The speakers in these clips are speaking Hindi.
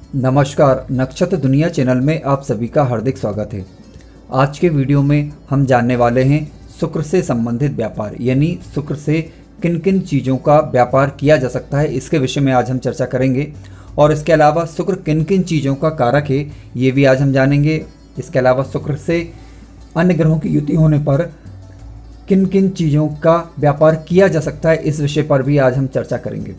नमस्कार, नक्षत्र दुनिया चैनल में आप सभी का हार्दिक स्वागत है। आज के वीडियो में हम जानने वाले हैं शुक्र से संबंधित व्यापार, यानी शुक्र से किन किन चीज़ों का व्यापार किया जा सकता है, इसके विषय में आज हम चर्चा करेंगे। और इसके अलावा शुक्र किन किन चीज़ों का कारक है, ये भी आज हम जानेंगे। इसके अलावा शुक्र से अन्य ग्रहों की युति होने पर किन किन चीज़ों का व्यापार किया जा सकता है, इस विषय पर भी आज हम चर्चा करेंगे।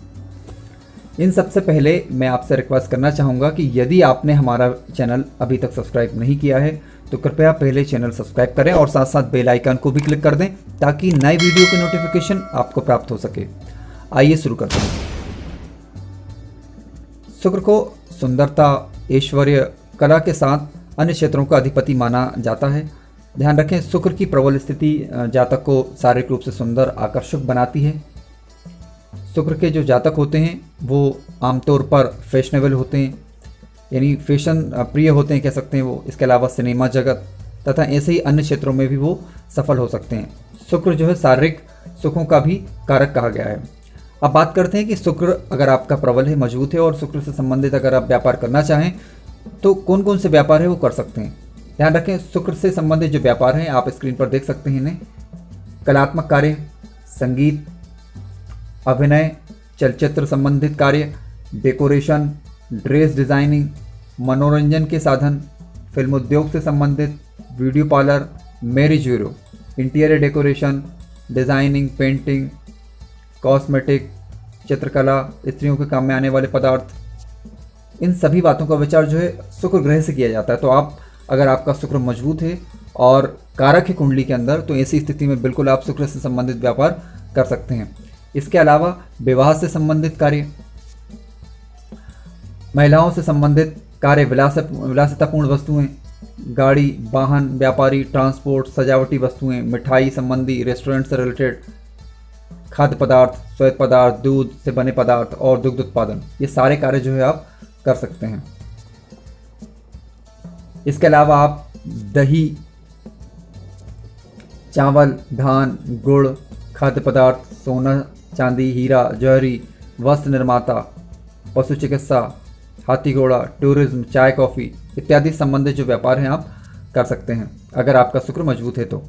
इन सबसे पहले मैं आपसे रिक्वेस्ट करना चाहूँगा कि यदि आपने हमारा चैनल अभी तक सब्सक्राइब नहीं किया है तो कृपया पहले चैनल सब्सक्राइब करें और साथ साथ बेल आइकन को भी क्लिक कर दें ताकि नए वीडियो की नोटिफिकेशन आपको प्राप्त हो सके। आइए शुरू करते हैं। शुक्र को सुंदरता, ऐश्वर्य, कला के साथ अन्य क्षेत्रों का अधिपति माना जाता है। ध्यान रखें, शुक्र की प्रबल स्थिति जातक को शारीरिक रूप से सुंदर, आकर्षक बनाती है। शुक्र के जो जातक होते हैं वो आमतौर पर फैशनेबल होते हैं, यानी फैशन प्रिय होते हैं कह सकते हैं वो। इसके अलावा सिनेमा जगत तथा ऐसे ही अन्य क्षेत्रों में भी वो सफल हो सकते हैं। शुक्र जो है शारीरिक सुखों का भी कारक कहा गया है। अब बात करते हैं कि शुक्र अगर आपका प्रबल है, मजबूत है और शुक्र से संबंधित अगर आप व्यापार करना चाहें तो कौन कौन से व्यापार है वो कर सकते हैं। ध्यान रखें, शुक्र से संबंधित जो व्यापार हैं आप स्क्रीन पर देख सकते हैं इन्हें। कलात्मक कार्य, संगीत, अभिनय, चलचित्र संबंधित कार्य, डेकोरेशन, ड्रेस डिज़ाइनिंग, मनोरंजन के साधन, फिल्म उद्योग से संबंधित, beauty parlour, marriage bureau, interior decoration, designing, painting, cosmetic, चित्रकला, स्त्रियों के काम में आने वाले पदार्थ, इन सभी बातों का विचार जो है शुक्र ग्रह से किया जाता है। तो आप अगर आपका शुक्र मजबूत है और कारक है कुंडली के अंदर तो ऐसी स्थिति में बिल्कुल आप शुक्र से संबंधित व्यापार कर सकते हैं। इसके अलावा विवाह से संबंधित कार्य, महिलाओं से संबंधित कार्य, विलासितापूर्ण वस्तुएं, गाड़ी, वाहन, व्यापारी, ट्रांसपोर्ट, सजावटी वस्तुएं, मिठाई संबंधी, रेस्टोरेंट से रिलेटेड, खाद्य पदार्थ, श्वेत पदार्थ, दूध से बने पदार्थ और दुग्ध उत्पादन, ये सारे कार्य जो है आप कर सकते हैं। इसके अलावा आप दही, चावल, धान, गुड़, खाद्य पदार्थ, सोना, चांदी, हीरा, जौहरी, वस्त्र निर्माता, पशु चिकित्सा, हाथी घोड़ा, टूरिज्म, चाय कॉफ़ी इत्यादि संबंधित जो व्यापार हैं आप कर सकते हैं अगर आपका शुक्र मजबूत है तो।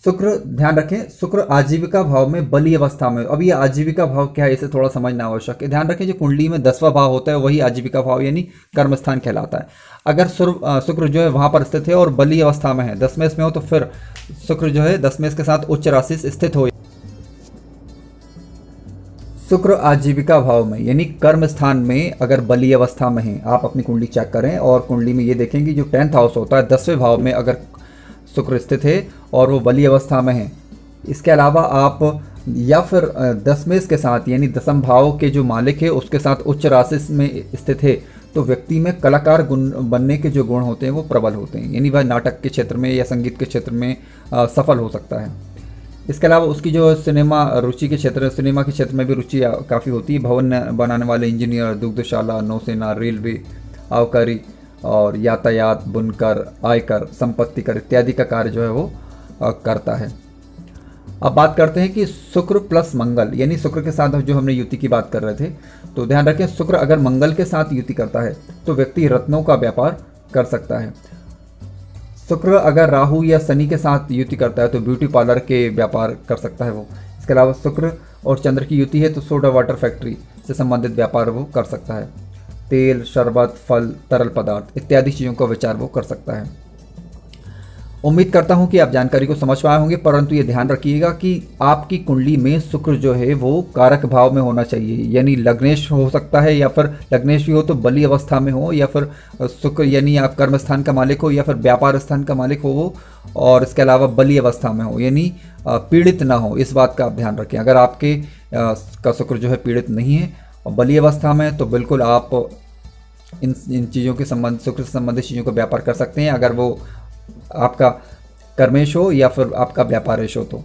शुक्र, ध्यान रखें, शुक्र आजीविका भाव में बलीय अवस्था में। अब ये आजीविका भाव क्या है इसे थोड़ा समझना आवश्यक है। ध्यान रखें, जो कुंडली में 10वां भाव होता है वही आजीविका भाव यानी कर्म स्थान कहलाता है। अगर शुक्र जो है वहाँ पर स्थित है और बलीय अवस्था में है, दशमेश में हो, तो फिर शुक्र जो है दशमेश के साथ उच्च राशि से स्थित हो। शुक्र आजीविका भाव में यानी कर्म स्थान में अगर बलीय अवस्था में है, आप अपनी कुंडली चेक करें और कुंडली में ये देखेंगे जो 10th हाउस होता है 10वें भाव में अगर शुक्र स्थित है और वो बलीय अवस्था में है। इसके अलावा आप या फिर दशमेश के साथ यानी दशम भाव के जो मालिक है उसके साथ उच्च राशि में स्थित है तो व्यक्ति में कलाकार गुण बनने के जो गुण होते हैं वो प्रबल होते हैं, यानी वह नाटक के क्षेत्र में या संगीत के क्षेत्र में सफल हो सकता है। इसके अलावा उसकी जो सिनेमा रुचि के क्षेत्र, सिनेमा के क्षेत्र में भी रुचि काफ़ी होती है। भवन बनाने वाले इंजीनियर, दुग्धशाला, नौसेना, रेलवे, आबकारी और यातायात, बुनकर, आयकर, संपत्ति कर इत्यादि का कार्य जो है वो करता है। अब बात करते हैं कि शुक्र प्लस मंगल, यानी शुक्र के साथ जो हमने युति की बात कर रहे थे, तो ध्यान रखें शुक्र अगर मंगल के साथ युति करता है तो व्यक्ति रत्नों का व्यापार कर सकता है। शुक्र अगर राहु या शनि के साथ युति करता है तो ब्यूटी पार्लर के व्यापार कर सकता है वो। इसके अलावा शुक्र और चंद्र की युति है तो सोडा वाटर फैक्ट्री से संबंधित व्यापार वो कर सकता है। तेल, शरबत, फल, तरल पदार्थ इत्यादि चीज़ों का विचार वो कर सकता है। उम्मीद करता हूं कि आप जानकारी को समझ पाए होंगे, परंतु ये ध्यान रखिएगा कि आपकी कुंडली में शुक्र जो है वो कारक भाव में होना चाहिए, यानी लग्नेश हो सकता है या फिर लग्नेश भी हो तो बली अवस्था में हो, या फिर शुक्र यानी आप कर्म स्थान का मालिक हो या फिर व्यापार स्थान का मालिक हो वो, और इसके अलावा बली अवस्था में हो यानी पीड़ित ना हो। इस बात का आप ध्यान रखें। अगर आपके का शुक्र जो है पीड़ित नहीं है और बली अवस्था में तो बिल्कुल आप इन चीज़ों के संबंध, शुक्र से संबंधित चीज़ों का व्यापार कर सकते हैं अगर वो आपका कर्मेश हो या फिर आपका व्यापारेश हो तो।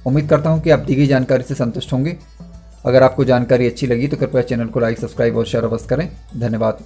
उम्मीद करता हूं कि आप दी गई जानकारी से संतुष्ट होंगे। अगर आपको जानकारी अच्छी लगी तो कृपया चैनल को लाइक, सब्सक्राइब और शेयर अवश्य करें। धन्यवाद।